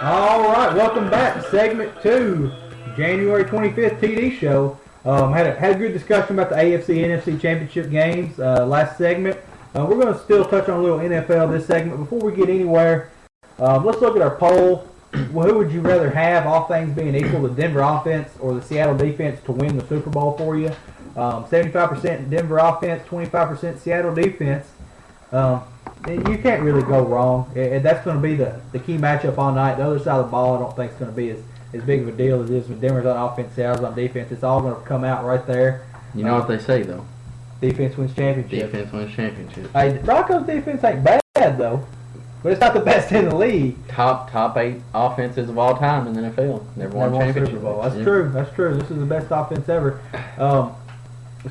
All right, welcome back to segment 2, January 25th TD show. Had a good discussion about the AFC NFC championship games last segment. We're going to still touch on a little NFL this segment. Before we get anywhere, let's look at our poll. Well, who would you rather have, all things being equal, the Denver offense or the Seattle defense to win the Super Bowl for you? 75% Denver offense, 25% Seattle defense. You can't really go wrong. That's going to be the key matchup all night. The other side of the ball I don't think is going to be as big of a deal as it is with Denver's on offense, Seattle's on defense. It's all going to come out right there. You know what they say, though? Defense wins championships. Defense wins championships. Hey, the Broncos' defense ain't bad, though. But it's not the best in the league. Top 8 offenses of all time in the NFL. Never won a championship. Super Bowl. That's true. That's true. This is the best offense ever.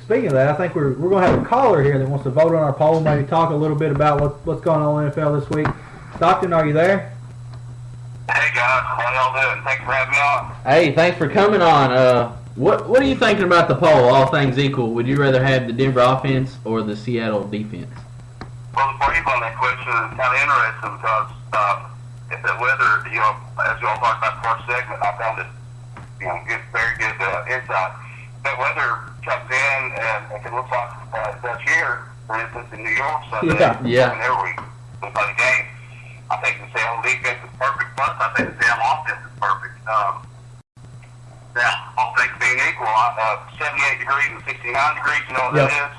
Speaking of that, I think we're going to have a caller here that wants to vote on our poll, maybe talk a little bit about what's going on in the NFL this week. Stockton, are you there? Hey guys, how y'all doing? Thanks for having me on. Hey, thanks for coming on. What are you thinking about the poll? All things equal, would you rather have the Denver offense or the Seattle defense? Well, the brief on that question is kind of interesting because if the weather, as y'all talked about the first segment, I found it, very good insight. That weather comes in and it looks like it does here, for instance, in New York Sunday, Yeah. and every week we play the game. I think the Seattle defense is perfect, plus I think the Seattle offense is perfect. Now, all things being equal, 78 degrees and 69 degrees, you know what that is?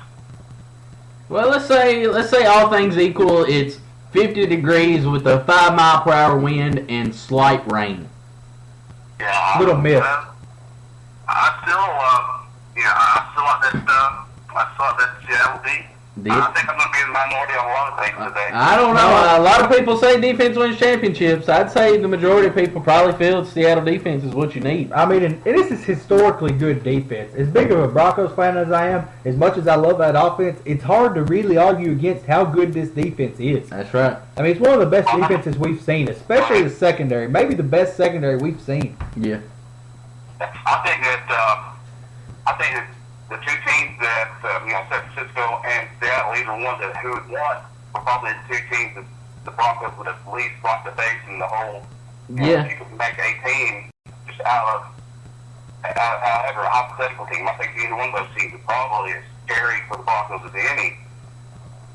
Well, let's say all things equal, it's 50 degrees with a 5-mile-per-hour wind and slight rain. Yeah, Little mist. I still like that stuff. I still like that Seattle D. I think I'm going to be the minority on a lot of things today. I don't know. A lot of people say defense wins championships. I'd say the majority of people probably feel Seattle defense is what you need. I mean, and this is historically good defense. As big of a Broncos fan as I am, as much as I love that offense, it's hard to really argue against how good this defense is. That's right. I mean, it's one of the best defenses we've seen, especially the secondary. Maybe the best secondary we've seen. Yeah. I think that the two teams that San Francisco and Seattle, either one who had won, were probably the two teams that the Broncos would have least blocked the base in the whole. Yeah. If you could make a team just out of however a hypothetical team, I think either one of those teams is probably as scary for the Broncos as any.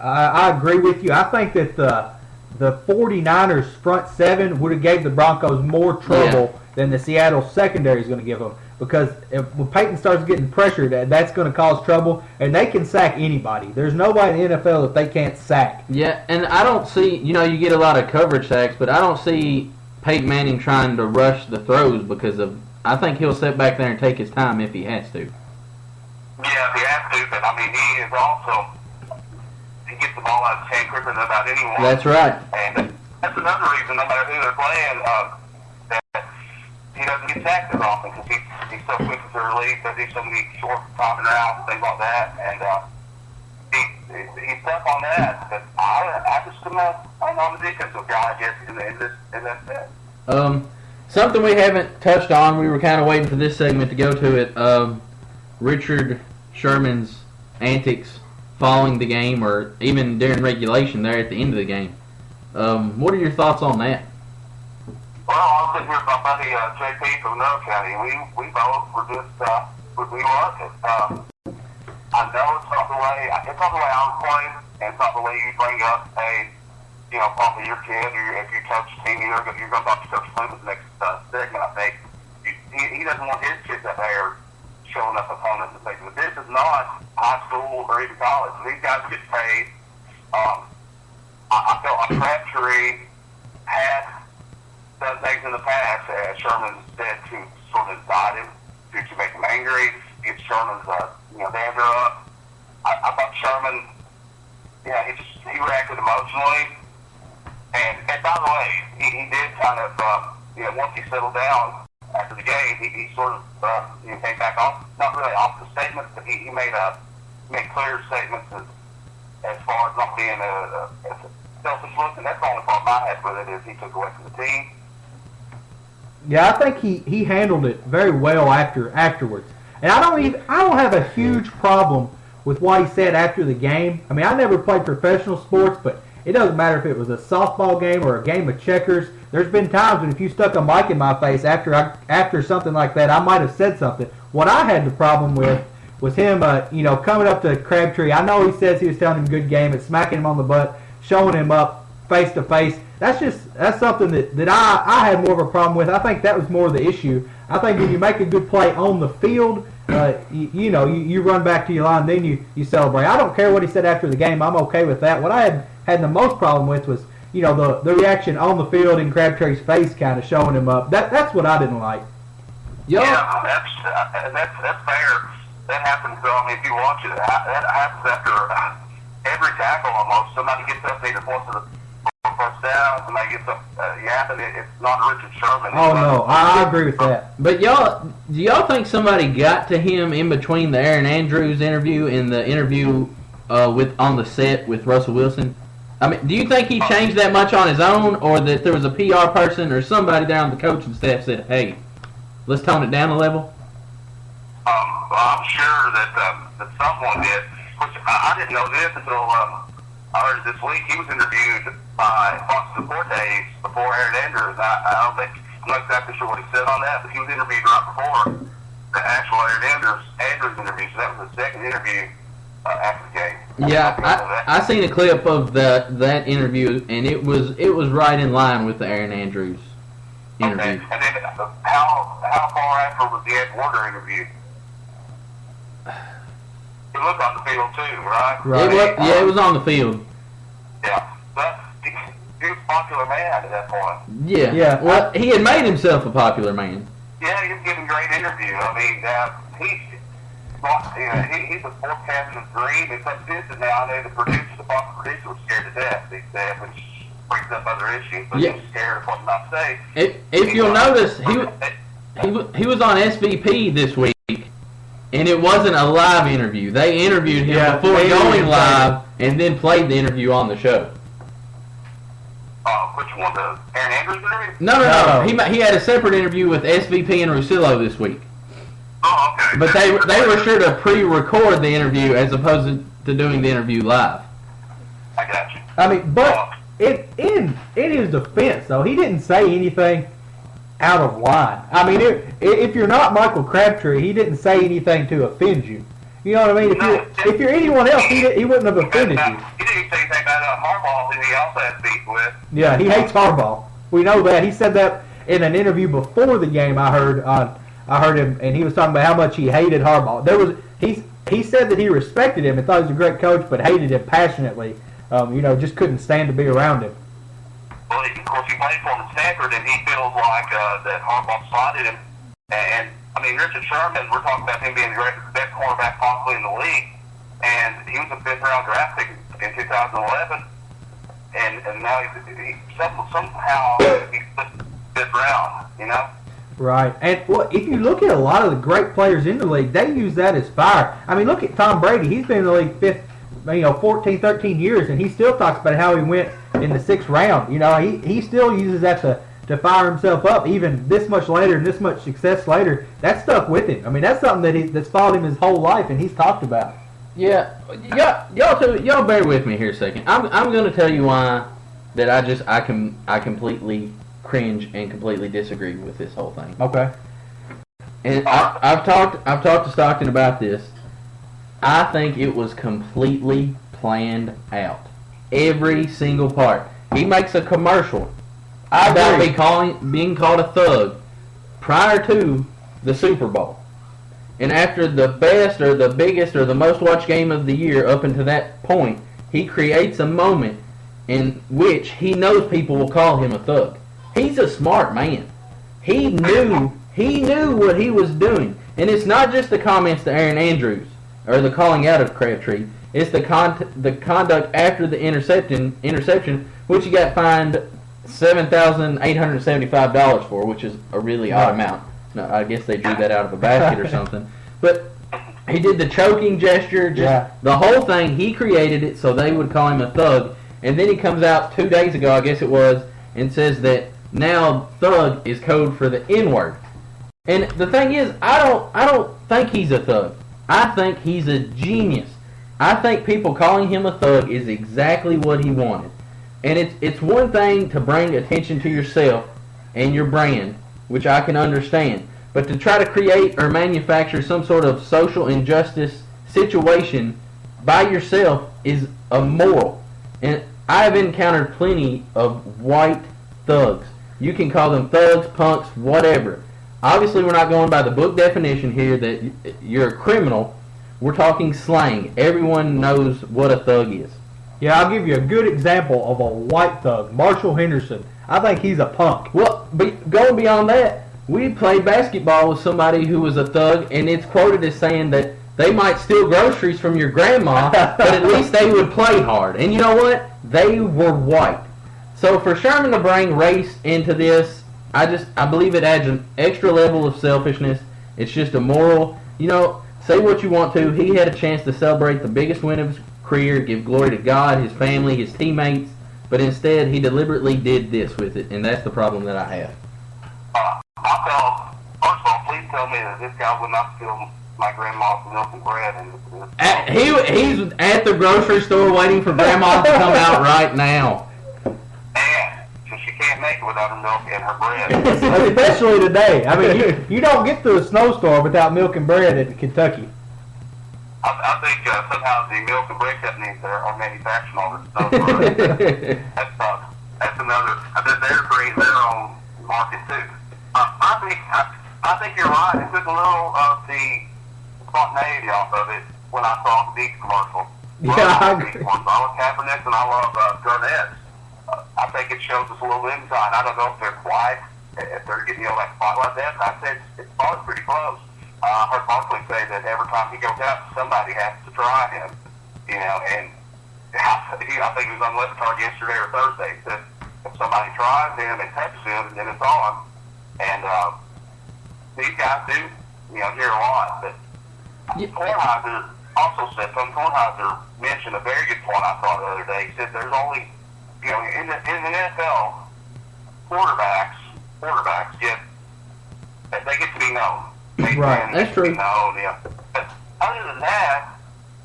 I agree with you. I think that the 49ers front seven would have gave the Broncos more trouble than the Seattle secondary is going to give them. Because when Peyton starts getting pressured, that's going to cause trouble, and they can sack anybody. There's nobody in the NFL that they can't sack. Yeah, and I don't see, you get a lot of coverage sacks, but I don't see Peyton Manning trying to rush the throws because I think he'll sit back there and take his time if he has to. Yeah, he has to, but I mean, he gets the ball out of his hand quicker than about anyone. That's right. And that's another reason, no matter who they're playing, that he doesn't get sacked as often because he's so quick to release, because he's so many short timing routes, things like that, and he's tough on that. But I just I'm a defensive guy, I guess, in that sense. Something we haven't touched on, we were kind of waiting for this segment to go to it. Richard Sherman's antics following the game, or even during regulation there at the end of the game. What are your thoughts on that? Well, I was sitting here with my buddy JP from Monroe County. We both were just we loved it. I know it's not the way I was playing, and it's not the way you bring up probably your kid or if you coach a team. You're going to talk to Coach Flynn with the next segment. I think he doesn't want his kids out there showing up opponents and things. But this is not high school or even college. These guys get paid. I felt like Crabtree had done things in the past, as Sherman said, to sort of incite him, to make him angry, get Sherman's dander up. I thought Sherman, he reacted emotionally, and by the way, he did kind of, once he settled down after the game, he sort of came back off, not really off the statements, but he made clear statements as far as not being a selfish look, and that's the only problem I had with it is he took away from the team. Yeah, I think he handled it very well afterwards. And I don't have a huge problem with what he said after the game. I mean, I never played professional sports, but It doesn't matter if it was a softball game or a game of checkers. There's been times when if you stuck a mic in my face after something like that, I might have said something. What I had the problem with was him, coming up to Crabtree. I know he says he was telling him good game and smacking him on the butt, showing him up face to face. That's something that I had more of a problem with. I think that was more of the issue. I think when you make a good play on the field, you run back to your line, then you celebrate. I don't care what he said after the game. I'm okay with that. What I had the most problem with was, the reaction on the field in Crabtree's face, kind of showing him up. That's what I didn't like. Yeah, that's fair. That happens. If you watch it, that happens after every tackle almost. Somebody gets up, they just wants to first down, somebody gets up yapping. It's not Richard Sherman. Oh no, I agree with that. But do y'all think somebody got to him in between the Aaron Andrews interview and the interview on the set with Russell Wilson? I mean, do you think he changed that much on his own, or that there was a PR person or somebody down the coaching staff said, "Hey, let's tone it down a level"? I'm sure that someone did. Which I didn't know this until I heard this week. He was interviewed by Fox Deportes before Aaron Andrews. I'm not exactly sure what he said on that, but he was interviewed right before the actual Aaron Andrews interview. So that was the second interview after the game. Yeah, I seen a clip of that interview, and it was right in line with the Aaron Andrews interview. Okay. And then how far after was the Ed Warner interview? He looked on the field too, right? Right. It was on the field. Yeah, but he was a popular man at that point. Yeah. Well, he had made himself a popular man. Yeah, he was giving a great interview. I mean, he's a forecasting dream. It's consistent now. I know the Fox producer was scared to death, he said, which brings up other issues, but he was scared of what not to say. If you'll notice, he was on SVP this week, and it wasn't a live interview. They interviewed him before going live, and then played the interview on the show. Which one, the Aaron Andrews interview? No. He had a separate interview with SVP and Russillo this week. Oh, okay. But they were sure to pre-record the interview as opposed to doing the interview live. I got you. I mean, but in his defense, though, he didn't say anything out of line. I mean, if you're not Michael Crabtree, he didn't say anything to offend you. You know what I mean? If you're anyone else, he wouldn't have offended you. He didn't say anything about Harbaugh, who he also has beef with. Yeah, he hates Harbaugh. We know that. He said that in an interview before the game. I heard him, and he was talking about how much he hated Harbaugh. He said that he respected him and thought he was a great coach, but hated him passionately. Just couldn't stand to be around him. Well, of course, he played for him at Stanford, and he feels like that Harbaugh slotted him. And I mean, Richard Sherman, we're talking about him being the best cornerback possibly in the league, and he was a fifth-round draft pick in 2011, and now somehow he's fifth round, Right, and if you look at a lot of the great players in the league, they use that as fire. I mean, look at Tom Brady. He's been in the league 14, 13 years, and he still talks about how he went in the 6th round. He still uses that to fire himself up, even this much later and this much success later. That stuck with him. I mean, that's something that's followed him his whole life, and he's talked about. Yeah, y'all bear with me here a second. I'm going to tell you why that I completely cringe and completely disagree with this whole thing. Okay. And I've talked to Stockton about this. I think it was completely planned out. Every single part. He makes a commercial about being called a thug prior to the Super Bowl. And after the best or the biggest or the most watched game of the year up until that point, he creates a moment in which he knows people will call him a thug. He's a smart man. He knew what he was doing. And it's not just the comments to Aaron Andrews or the calling out of Crabtree. It's the conduct after the interception, which he got fined $7,875 for, which is a really odd amount. No, I guess they drew that out of a basket or something. But he did the choking gesture, the whole thing. He created it so they would call him a thug. And then he comes out 2 days ago, I guess it was, and says that now thug is code for the N-word. And the thing is, I don't think he's a thug. I think he's a genius. I think people calling him a thug is exactly what he wanted. And it's one thing to bring attention to yourself and your brand, which I can understand. But to try to create or manufacture some sort of social injustice situation by yourself is immoral. And I have encountered plenty of white thugs. You can call them thugs, punks, whatever. Obviously, we're not going by the book definition here that you're a criminal. We're talking slang. Everyone knows what a thug is. Yeah, I'll give you a good example of a white thug, Marshall Henderson. I think he's a punk. Well, but going beyond that, we played basketball with somebody who was a thug, and it's quoted as saying that they might steal groceries from your grandma, but at least they would play hard. And you know what? They were white. So for Sherman to bring race into this, I believe it adds an extra level of selfishness. It's just immoral. You know, say what you want to. He had a chance to celebrate the biggest win of his career, give glory to God, his family, his teammates, but instead he deliberately did this with it, and that's the problem that I have. First of all, please tell me that this guy would not steal my grandma's milk and bread. He's at the grocery store waiting for Grandma to come out right now. And so she can't make it without her milk and her bread. Especially today. I mean, you don't get to a snowstorm without milk and bread in Kentucky. I think somehow the milk and bread companies are manufacturing all this stuff. That's another. They're creating their own market too. I think you're right. It took a little of the spontaneity off of it when I saw the Beats commercial. Yeah, I agree. I love Kaepernick and I love Garnett. I think it shows us a little insight. I don't know if they're quiet, if they're getting like spotlight that. I said it's probably pretty close. I heard Barkley say that every time he goes out, somebody has to try him. You know, and I think he was on Left Card yesterday or Thursday. He said if somebody tries him and touches him, then it's on. And these guys do, hear a lot. But Kornheiser also said, Kornheiser mentioned a very good point I thought the other day. He said there's only, in the NFL, quarterbacks they get to be known. Right, that's true. Known, yeah. But other than that,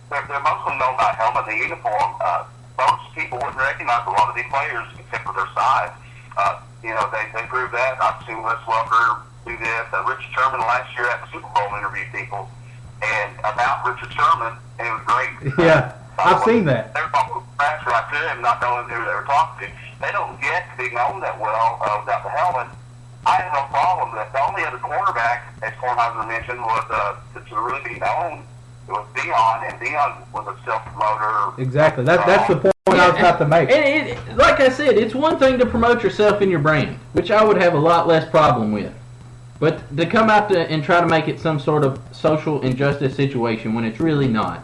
they're mostly known by helmet and uniform. Most people wouldn't recognize a lot of these players except for their size. They proved that. I've seen Wes Welker do this. Richard Sherman last year at the Super Bowl interviewed people and about Richard Sherman, and it was great. Yeah, I've seen that. They were talking right to him, not knowing who they were talking to. They don't get to be known that well without the helmet. I have no problem that the only other quarterback, as Kornheiser mentioned, was to really be known. It was Dion, and Dion was a self-promoter. Exactly. That's the point I was about to make. And like I said, it's one thing to promote yourself and your brand, which I would have a lot less problem with. But to come out and try to make it some sort of social injustice situation when it's really not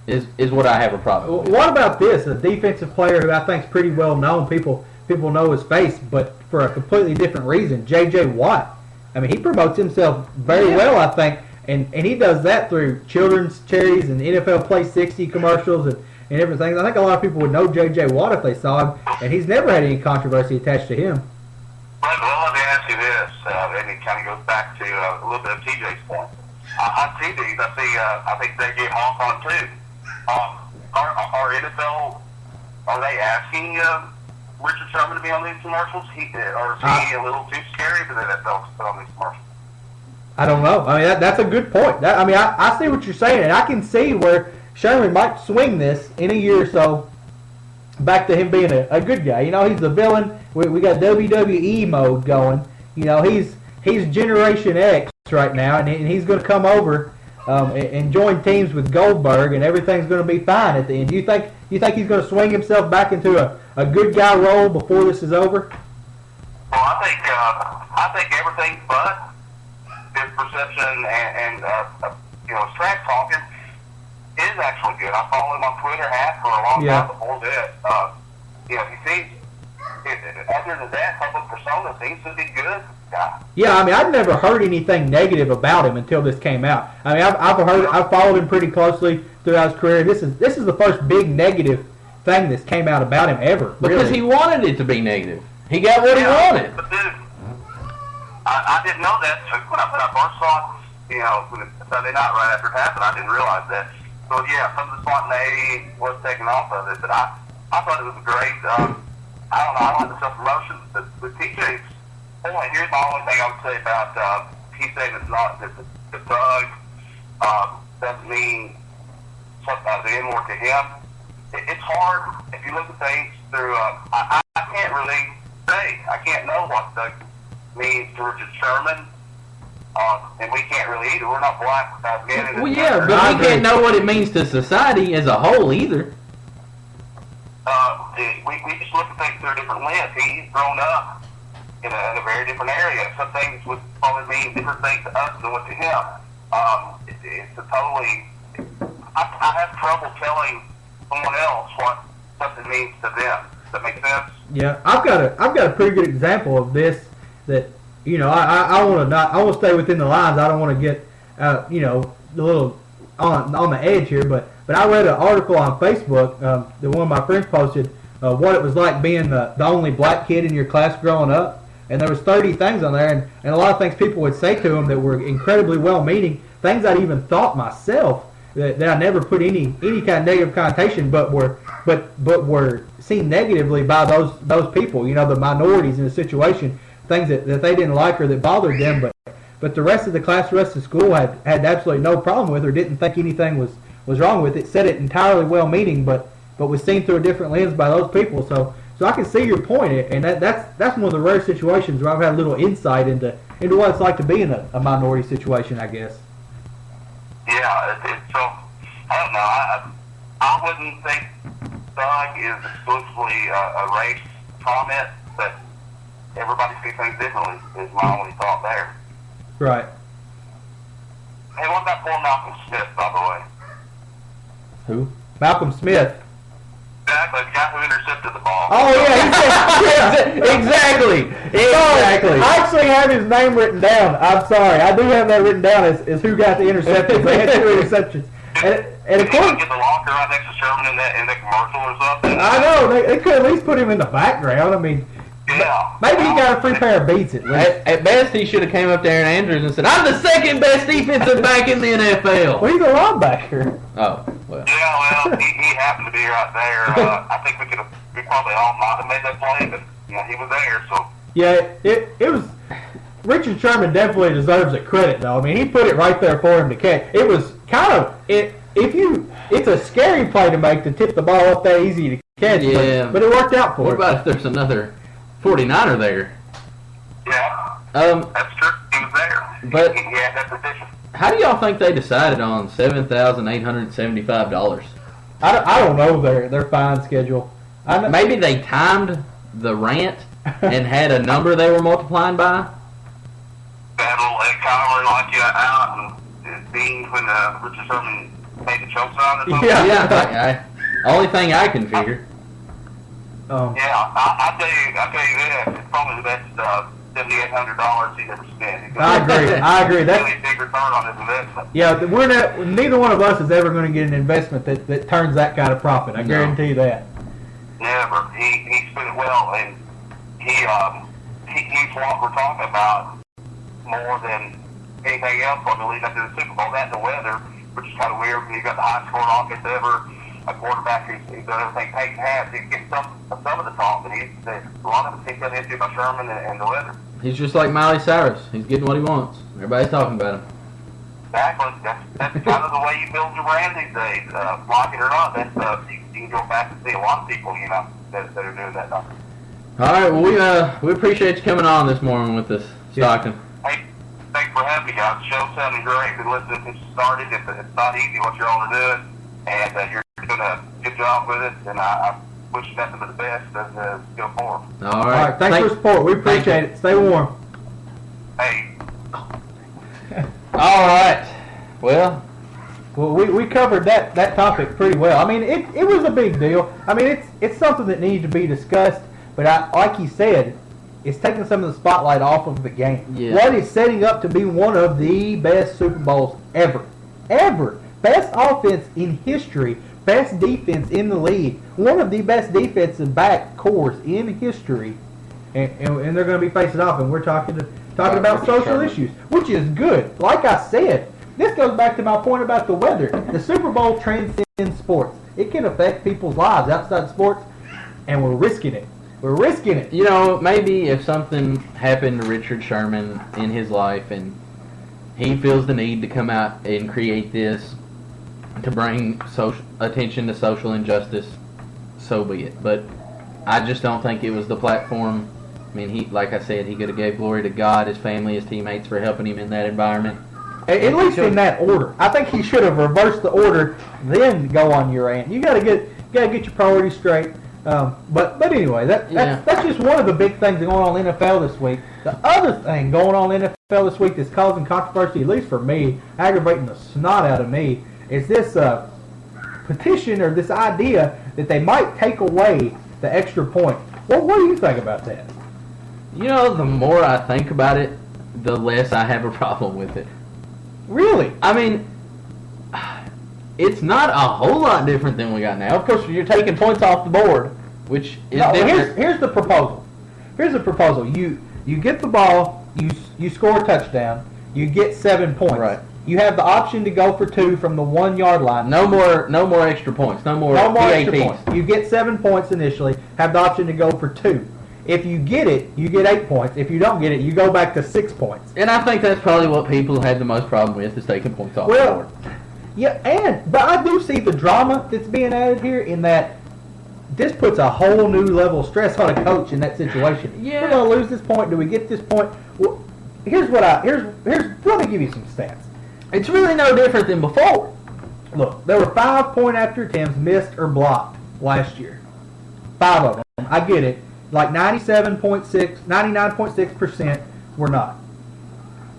is what I have a problem with. What about this? A defensive player who I think is pretty well known. People know his face, but for a completely different reason. J.J. Watt. I mean, he promotes himself very well, I think, and he does that through children's charities and NFL Play 60 commercials and everything. I think a lot of people would know J.J. Watt if they saw him, and he's never had any controversy attached to him. Well, let me ask you this, and it kind of goes back to a little bit of TJ's point. On TVs, I think they get off on too. Are NFL, are they asking Richard Sherman to be on these commercials? Or is he a little too scary for the NFL to put on these commercials? I don't know. I mean, that's a good point. I see what you're saying, and I can see where Sherman might swing this in a year or so back to him being a good guy. He's the villain. We got WWE mode going. He's Generation X right now, and he's going to come over and join teams with Goldberg, and everything's going to be fine at the end. Do you think he's going to swing himself back into a good guy role before this is over? Well, I think everything but his perception and trash talking is actually good. I follow him on Twitter for a long time before this. He seems, other than that, public persona seems to be good. Yeah, I mean, I've never heard anything negative about him until this came out. I mean, I've followed him pretty closely throughout his career. This is the first big negative thing that's came out about him ever. Because he wanted it to be negative. He got what he wanted. But dude, I didn't know that. So when I first saw it, Sunday night right after it happened, I didn't realize that. So yeah, some of the spontaneity was taken off of it, but I thought it was a great I don't know. I don't like the self-promotion. But with TJ's point, here's the only thing I would say about he saying it's not that the thug doesn't mean something the N-word to him. It's hard if you look at things through. I can't really say. I can't know what thug means to Richard Sherman. And we can't really either. We're not black without men. Well, yeah, but we can't know what it means to society as a whole either. We just look at things through a different lens. He's grown up in a very different area. Some things would probably mean different things to us than what to him. It's a totally. I have trouble telling someone else what something means to them. Does that make sense? Yeah, I've got a pretty good example of this. That I want to stay within the lines. I don't want to get a little on the edge here. But I read an article on Facebook that one of my friends posted. What it was like being the only black kid in your class growing up. And there was 30 things on there, and a lot of things people would say to him that were incredibly well-meaning, things I'd even thought myself that I never put any kind of negative connotation, but were seen negatively by those people, the minorities in the situation, things that they didn't like or that bothered them, but the rest of the class, the rest of the school had absolutely no problem with or didn't think anything was wrong with it, said it entirely well-meaning, but was seen through a different lens by those people. So I can see your point, and that's one of the rare situations where I've had a little insight into what it's like to be in a minority situation, I guess. Yeah, so I don't know. I wouldn't think thug is exclusively a race comment, but everybody sees things differently. Is my only thought there. Right. Hey, what about poor Malcolm Smith, by the way? Who? Malcolm Smith. Exactly, the guy who intercepted the ball. Oh yeah, Exactly. I actually have his name written down. I'm sorry, I do have that written down as who got the interceptions. They had 2 interceptions, and of course, get the locker right next to Sherman in the commercial or something. I know they could at least put him in the background. I mean, yeah, maybe he got a free pair of beats at least. At best, he should have came up there in Andrews and said, "I'm the second best defensive back in the NFL." Well, he's a linebacker. Oh, well. Yeah, well, he happened to be right there. I think we probably all might have made that play, but he was there, so. Yeah, it was. Richard Sherman definitely deserves a credit, though. I mean, he put it right there for him to catch. It was kind of it's a scary play to make to tip the ball up that easy to catch. Yeah. But it worked out for him. What about if there's another 49er there? Yeah. That's true. He was there. But he had that position. how do y'all think they decided on $7,875? I don't know their fine schedule. Maybe they timed the rant and had a number they were multiplying by. That'll kind of lock you out and being when Richard Sherman made the choke sign or something. Yeah. Only thing I can figure. Yeah, I'll tell you this. It's probably the best $7,800 he's ever spent. I agree. That's really big return on his investment. Yeah, neither one of us is ever going to get an investment that turns that kind of profit. I guarantee you that. Never. He spent it well, and he's what we're talking about more than anything else. Probably leading up to the Super Bowl. That and the weather, which is kind of weird when you got the highest scoring offense ever. A quarterback who's done everything Peyton has. He gets some of the talk, but a lot of it's got into by Sherman and the weather. He's just like Miley Cyrus. He's getting what he wants. Everybody's talking about him. Exactly. That's kind of the way you build your brand these days. Like it or not, you can go back and see a lot of people, that are doing that now. All right. Well, we appreciate you coming on this morning with us, Stockton. Hey, thanks for having me, guys. The show's sounding great. Been listening since it started. It's not easy what y'all are doing, and you're doing a good job with it, and I wish you nothing but the best as go forward. All All right. right, thanks for the support. We appreciate it. Stay warm. Hey. All right. Well, we covered that topic pretty well. I mean, it was a big deal. I mean, it's something that needs to be discussed. But like you said, it's taking some of the spotlight off of the game. Yeah. What is setting up to be one of the best Super Bowls ever. Best offense in history. Best defense in the league. One of the best defensive back cores in history. And they're going to be facing off. And we're talking about social issues, which is good. Like I said, this goes back to my point about the weather. The Super Bowl transcends sports. It can affect people's lives outside sports, and we're risking it. We're risking it. You know, maybe if something happened to Richard Sherman in his life and he feels the need to come out and create this to bring attention to social injustice, so be it. But I just don't think it was the platform. I mean, like I said, he could have gave glory to God, his family, his teammates for helping him in that environment. At least in that order. I think he should have reversed the order, then go on your rant. You gotta get your priorities straight. But anyway, that's just one of the big things going on in the NFL this week. The other thing going on in the NFL this week that's causing controversy, at least for me, aggravating the snot out of me, is this petition or this idea that they might take away the extra point. Well, what do you think about that? You know, the more I think about it, the less I have a problem with it. Really? I mean, it's not a whole lot different than we got now. Of course, you're taking points off the board, which is different. Here's the proposal. Here's the proposal. You get the ball, you score a touchdown, you get 7 points. Right. You have the option to go for 2 from the 1 yard line. No more extra points. No more extra PATs. points. You get 7 points initially. Have the option to go for 2. If you get it, you get 8 points. If you don't get it, you go back to 6 points. And I think that's probably what people had the most problem with, is taking points off the board. Yeah, but I do see the drama that's being added here in that this puts a whole new level of stress on a coach in that situation. Yeah. We're going to lose this point. Do we get this point? Well, let me give you some stats. It's really no different than before. Look, there were 5 point after attempts missed or blocked last year. 5 of them. I get it. Like 99.6% were not.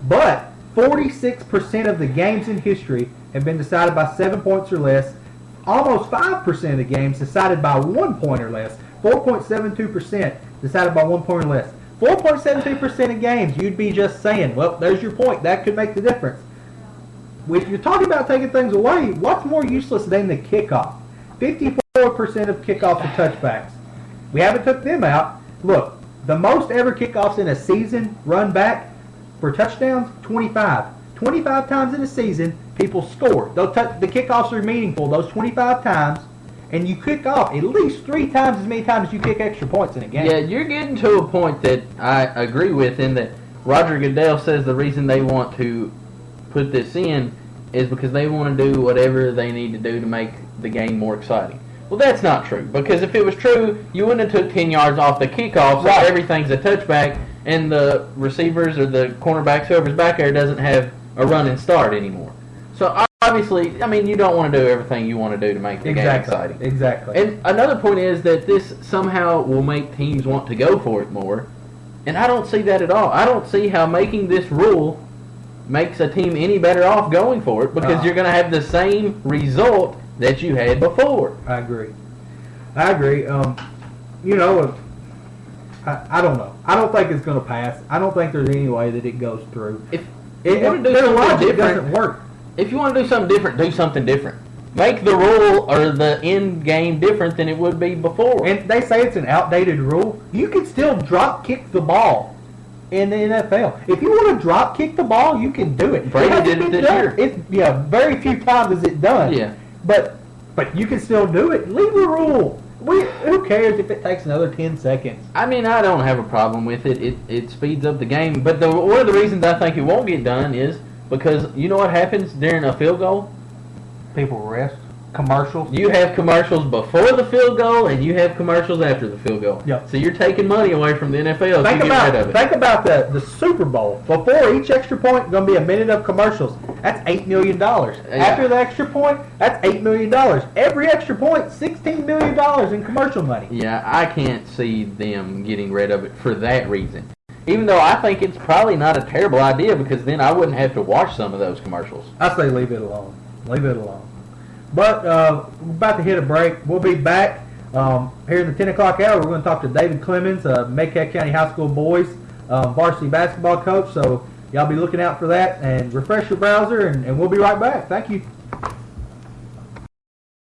But 46% of the games in history have been decided by 7 points or less. Almost 5% of the games decided by 1 point or less. 4.72% decided by 1 point or less. 4.72% of games, you'd be just saying, well, there's your point. That could make the difference. If you're talking about taking things away, what's more useless than the kickoff? 54% of kickoffs are touchbacks. We haven't took them out. Look, the most ever kickoffs in a season run back for touchdowns, 25. 25 times in a season, people score. The kickoffs are meaningful those 25 times, and you kick off at least 3 times as many times as you kick extra points in a game. Yeah, you're getting to a point that I agree with, in that Roger Goodell says the reason they want to put this in is because they want to do whatever they need to do to make the game more exciting. Well, that's not true, because if it was true, you wouldn't have took 10 yards off the kickoff, so everything's a touchback, and the receivers or the cornerbacks, whoever's back there, doesn't have a run and start anymore. So obviously, I mean, you don't want to do everything you want to do to make the game exciting. Exactly. And another point is that this somehow will make teams want to go for it more, and I don't see that at all. I don't see how making this rule makes a team any better off going for it, because you're going to have the same result that you had before. I agree. I don't know. I don't think it's going to pass. I don't think there's any way that it goes through. If you want to do something different, doesn't work. If you want to do something different, do something different. Make the rule or the end game different than it would be before. And they say it's an outdated rule. You can still drop kick the ball in the NFL. If you want to drop kick the ball, you can do it. Brady did it this year. Very few times is it done. Yeah. But you can still do it. Leave the rule. Who cares if it takes another 10 seconds? I mean, I don't have a problem with it. It speeds up the game. But one of the reasons I think it won't get done is because you know what happens during a field goal? People rest. Commercials. You have commercials before the field goal, and you have commercials after the field goal. Yep. So you're taking money away from the NFL to get rid of it. Think about the Super Bowl. Before each extra point, going to be a minute of commercials. That's $8 million. After the extra point, that's $8 million. Every extra point, $16 million in commercial money. Yeah, I can't see them getting rid of it for that reason. Even though I think it's probably not a terrible idea, because then I wouldn't have to watch some of those commercials. I say leave it alone. Leave it alone. But we're about to hit a break. We'll be back here in the 10 o'clock hour. We're going to talk to David Clemens, Maycott County High School boys varsity basketball coach. So y'all be looking out for that, and refresh your browser, and we'll be right back. Thank you.